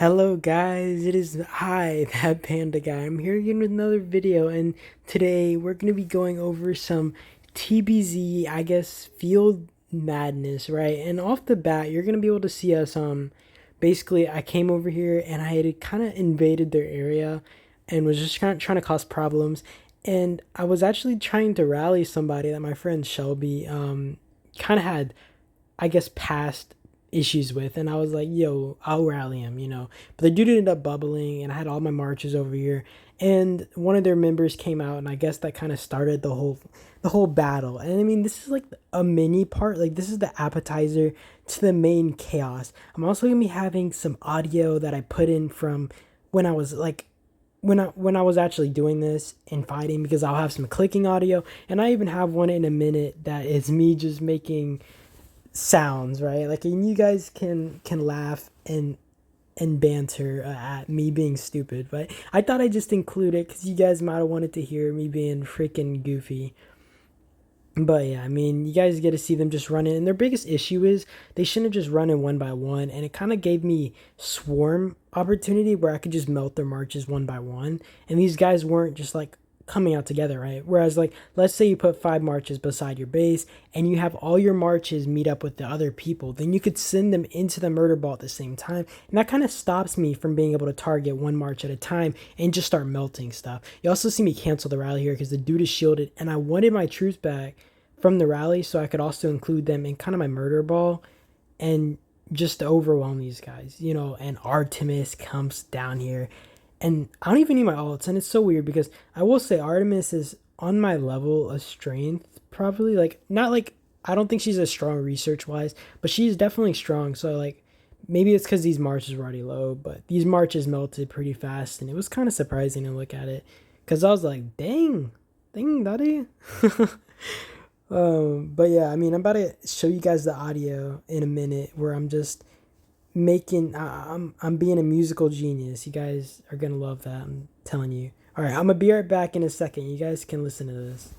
Hello guys, it is I, that panda guy. I'm here again with another video, and today we're going to be going over some TBZ, I guess, field madness, right? And off the bat, you're going to be able to see us, basically I came over here and I had kind of invaded their area and was just kind of trying to cause problems. And I was actually trying to rally somebody that my friend Shelby, kind of had, I guess, past issues with, and I was like, yo, I'll rally him. But the dude ended up bubbling, and I had all my marches over here, and one of their members came out, and I guess that kind of started the whole battle. And I mean, this is like a mini part, like this is the appetizer to the main chaos. I'm also gonna be having some audio that I put in from when I was like when I was actually doing this and fighting, because I'll have some clicking audio, and I even have one in a minute that is me just making sounds, right? Like, and you guys can laugh and banter at me being stupid, but I thought I'd just include it because you guys might have wanted to hear me being freaking goofy. But yeah, I mean, you guys get to see them just running, and their biggest issue is they shouldn't have just run in one by one, and it kind of gave me swarm opportunity where I could just melt their marches one by one, and these guys weren't just like coming out together, right? Whereas, like, let's say you put 5 marches beside your base and you have all your marches meet up with the other people, then you could send them into the murder ball at the same time, and that kind of stops me from being able to target one march at a time and just start melting stuff. You also see me cancel the rally here because the dude is shielded, and I wanted my troops back from the rally so I could also include them in kind of my murder ball and just to overwhelm these guys, and Artemis comes down here, and I don't even need my ults, and it's so weird because I will say Artemis is on my level of strength, probably, like, not like, I don't think she's as strong research wise, but she's definitely strong. So like, maybe it's because these marches were already low, but these marches melted pretty fast, and it was kind of surprising to look at it because I was like, dang daddy. But yeah, I mean, I'm about to show you guys the audio in a minute where I'm just making I'm being a musical genius. You guys are gonna love that, I'm telling you. All right, I'm gonna be right back in a second. You guys can listen to this.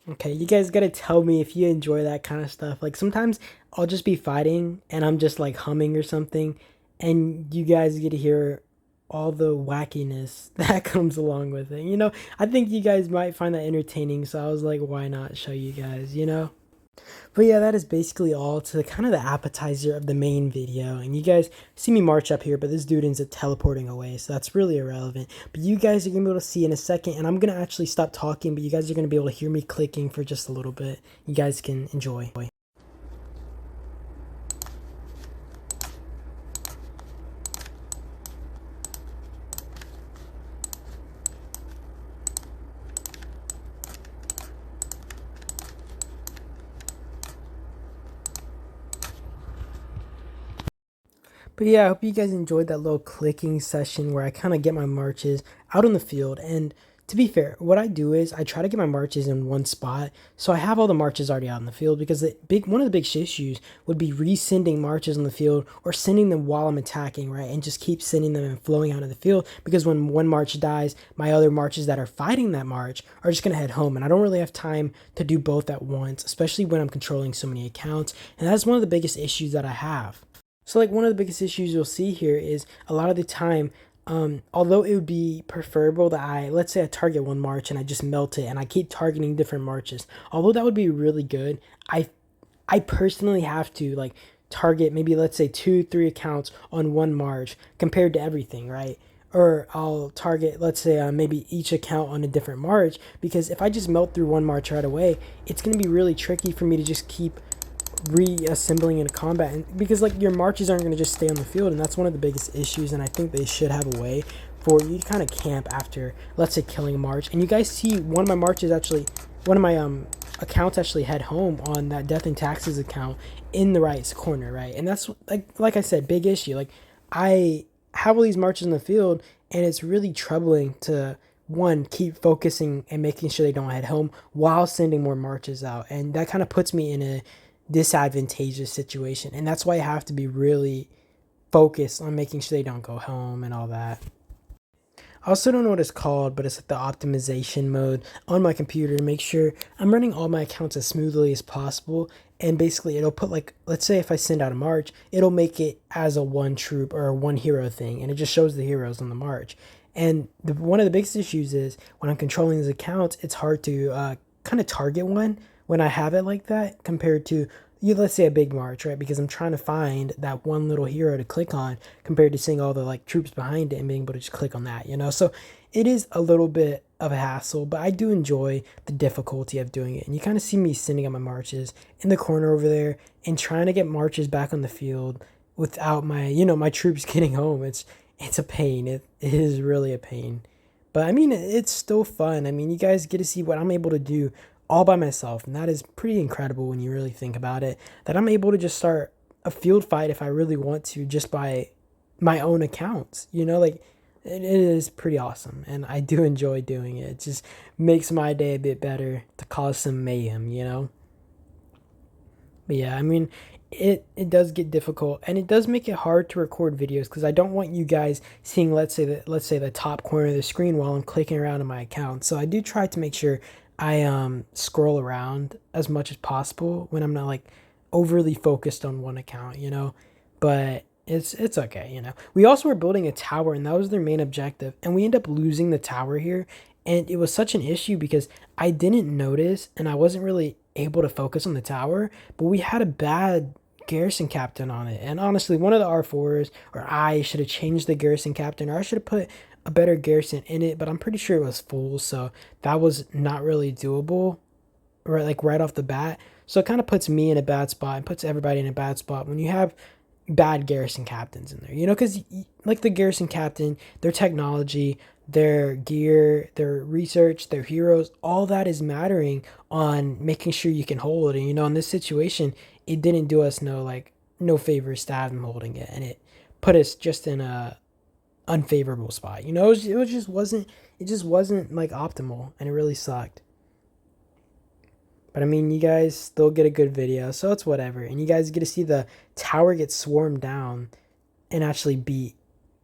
Okay, you guys gotta tell me if you enjoy that kind of stuff. Like, sometimes I'll just be fighting and I'm just like humming or something, and you guys get to hear all the wackiness that comes along with it. I think you guys might find that entertaining, so I was like, why not show you guys? But yeah, that is basically all to kind of the appetizer of the main video. And you guys see me march up here, but this dude ends up teleporting away, so that's really irrelevant. But you guys are going to be able to see in a second, and I'm going to actually stop talking, but you guys are going to be able to hear me clicking for just a little bit. You guys can enjoy. But yeah, I hope you guys enjoyed that little clicking session where I kind of get my marches out on the field. And to be fair, what I do is I try to get my marches in one spot, so I have all the marches already out in the field, because one of the big issues would be resending marches on the field or sending them while I'm attacking, right? And just keep sending them and flowing out of the field, because when one march dies, my other marches that are fighting that march are just gonna head home, and I don't really have time to do both at once, especially when I'm controlling so many accounts. And that's one of the biggest issues that I have. So, like, one of the biggest issues you'll see here is a lot of the time, although it would be preferable that let's say I target one march and I just melt it and I keep targeting different marches. Although that would be really good, I personally have to, like, target maybe, let's say, 2-3 accounts on one march compared to everything, right? Or I'll target, let's say, maybe each account on a different march, because if I just melt through one march right away, it's going to be really tricky for me to just keep reassembling in combat, and because, like, your marches aren't going to just stay on the field, and that's one of the biggest issues. And I think they should have a way for you to kind of camp after, let's say, killing a march. And you guys see one of my marches actually, one of my accounts actually head home on that death and taxes account in the right corner, right? And that's like I said, big issue. Like, I have all these marches in the field, and it's really troubling to, one, keep focusing and making sure they don't head home while sending more marches out, and that kind of puts me in a disadvantageous situation. And that's why I have to be really focused on making sure they don't go home and all that. I also don't know what it's called, but it's like the optimization mode on my computer to make sure I'm running all my accounts as smoothly as possible. And basically, it'll put like, let's say if I send out a march, it'll make it as a one troop or a one hero thing, and it just shows the heroes on the march. And one of the biggest issues is when I'm controlling these accounts, it's hard to kind of target one when I have it like that compared to you, let's say a big march, right? Because I'm trying to find that one little hero to click on compared to seeing all the like troops behind it and being able to just click on that, you know? So it is a little bit of a hassle, but I do enjoy the difficulty of doing it. And you kind of see me sending out my marches in the corner over there and trying to get marches back on the field without my, my troops getting home. It's a pain. It is really a pain. But I mean, it's still fun. I mean, you guys get to see what I'm able to do all by myself, and that is pretty incredible when you really think about it. That I'm able to just start a field fight if I really want to, just by my own accounts. Like it is pretty awesome, and I do enjoy doing it. It just makes my day a bit better to cause some mayhem. But yeah, I mean, it does get difficult, and it does make it hard to record videos because I don't want you guys seeing let's say the top corner of the screen while I'm clicking around in my account. So I do try to make sure I scroll around as much as possible when I'm not like overly focused on one account. But it's okay. We also were building a tower, and that was their main objective, and we end up losing the tower here. And it was such an issue because I didn't notice and I wasn't really able to focus on the tower, but we had a bad garrison captain on it. And honestly, one of the R4s, or I should have changed the garrison captain, or I should have put a better garrison in it, but I'm pretty sure it was full, so that was not really doable, right? Like right off the bat. So it kind of puts me in a bad spot and puts everybody in a bad spot when you have bad garrison captains in there, because like the garrison captain, their technology, their gear, their research, their heroes, all that is mattering on making sure you can hold. And in this situation, it didn't do us no favors to have them holding it, and it put us just in a unfavorable spot. It just wasn't like optimal, and it really sucked. But I mean, you guys still get a good video, so it's whatever. And you guys get to see the tower get swarmed down and actually beat,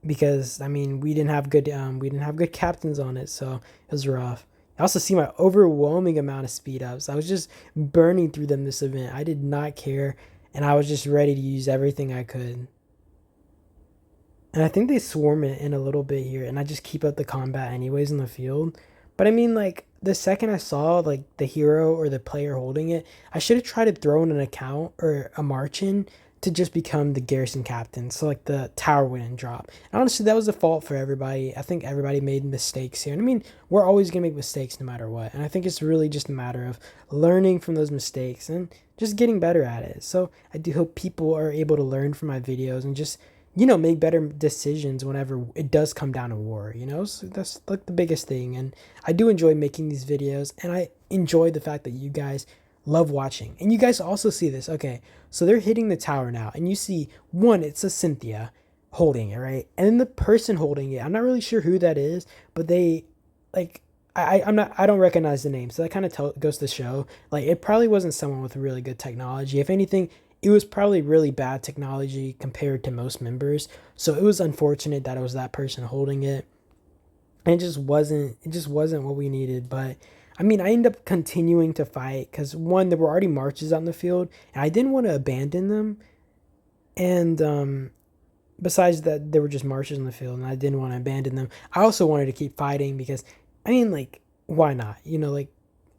because I mean, we didn't have good captains on it, so it was rough. I also see my overwhelming amount of speed ups. I was just burning through them this event. I did not care, and I was just ready to use everything I could. And I think they swarm it in a little bit here, and I just keep up the combat anyways in the field. But I mean, like, the second I saw, like, the hero or the player holding it, I should have tried to throw in an account or a march in to just become the garrison captain, so, like, the tower wouldn't drop. And honestly, that was a fault for everybody. I think everybody made mistakes here. And I mean, we're always going to make mistakes no matter what. And I think it's really just a matter of learning from those mistakes and just getting better at it. So I do hope people are able to learn from my videos and just make better decisions whenever it does come down to war. So that's like the biggest thing. And I do enjoy making these videos, and I enjoy the fact that you guys love watching. And you guys also see this. Okay, so they're hitting the tower now, and you see it's a Cynthia holding it, right? And then the person holding it, I'm not really sure who that is, but they, like, I don't recognize the name, so that kind of goes to show, like, it probably wasn't someone with really good technology. If anything, it was probably really bad technology compared to most members. So it was unfortunate that it was that person holding it. And it just wasn't what we needed. But I mean, I ended up continuing to fight because one, there were already marches on the field, and I didn't want to abandon them. And besides that, there were just marches on the field, and I didn't want to abandon them. I also wanted to keep fighting because, I mean, like, why not? Like,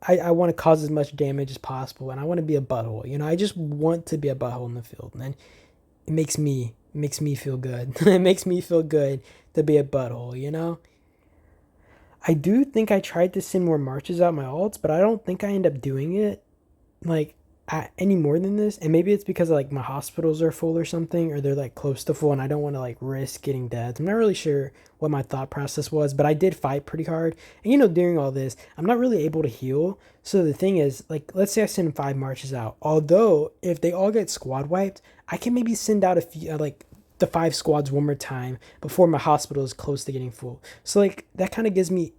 I want to cause as much damage as possible, and I want to be a butthole. I just want to be a butthole in the field, and it makes me feel good. It makes me feel good to be a butthole. I do think I tried to send more marches out my alts, but I don't think I end up doing it like any more than this. And maybe it's because like my hospitals are full or something, or they're like close to full, and I don't want to like risk getting dead. I'm not really sure what my thought process was, but I did fight pretty hard. And during all this, I'm not really able to heal. So the thing is, like, let's say I send 5 marches out. Although if they all get squad wiped, I can maybe send out a few like the 5 squads one more time before my hospital is close to getting full. So like that kind of gives me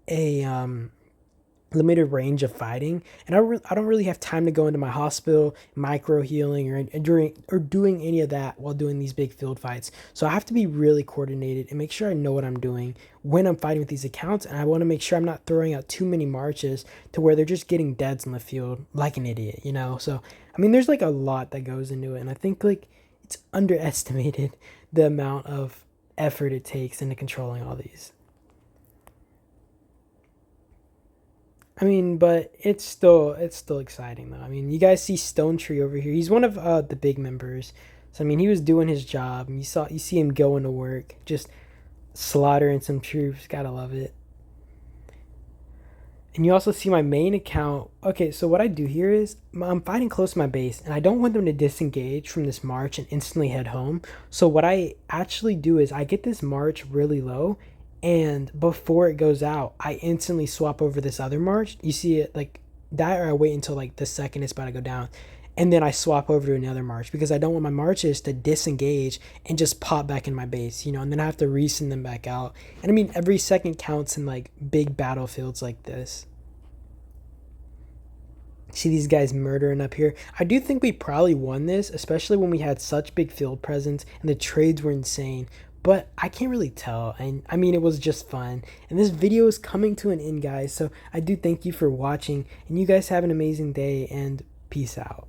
limited range of fighting, and I don't really have time to go into my hospital micro healing or doing any of that while doing these big field fights. So I have to be really coordinated and make sure I know what I'm doing when I'm fighting with these accounts, and I want to make sure I'm not throwing out too many marches to where they're just getting deads in the field like an idiot, you know. So I mean, there's like a lot that goes into it, and I think like it's underestimated the amount of effort it takes into controlling all these. I mean, but it's still exciting though. I mean, you guys see Stone Tree over here. He's one of the big members. So I mean, he was doing his job, and you see him going to work, just slaughtering some troops. Gotta love it. And you also see my main account. Okay, so what I do here is I'm fighting close to my base, and I don't want them to disengage from this march and instantly head home. So what I actually do is I get this march really low, and before it goes out, I instantly swap over this other march. You see it like that, or I wait until like the second it's about to go down, and then I swap over to another march because I don't want my marches to disengage and just pop back in my base, you know, and then I have to resend them back out. And I mean, every second counts in like big battlefields like this. See these guys murdering up here. I do think we probably won this, especially when we had such big field presence and the trades were insane. But I can't really tell. And I mean, it was just fun. And this video is coming to an end, guys. So I do thank you for watching. And you guys have an amazing day and peace out.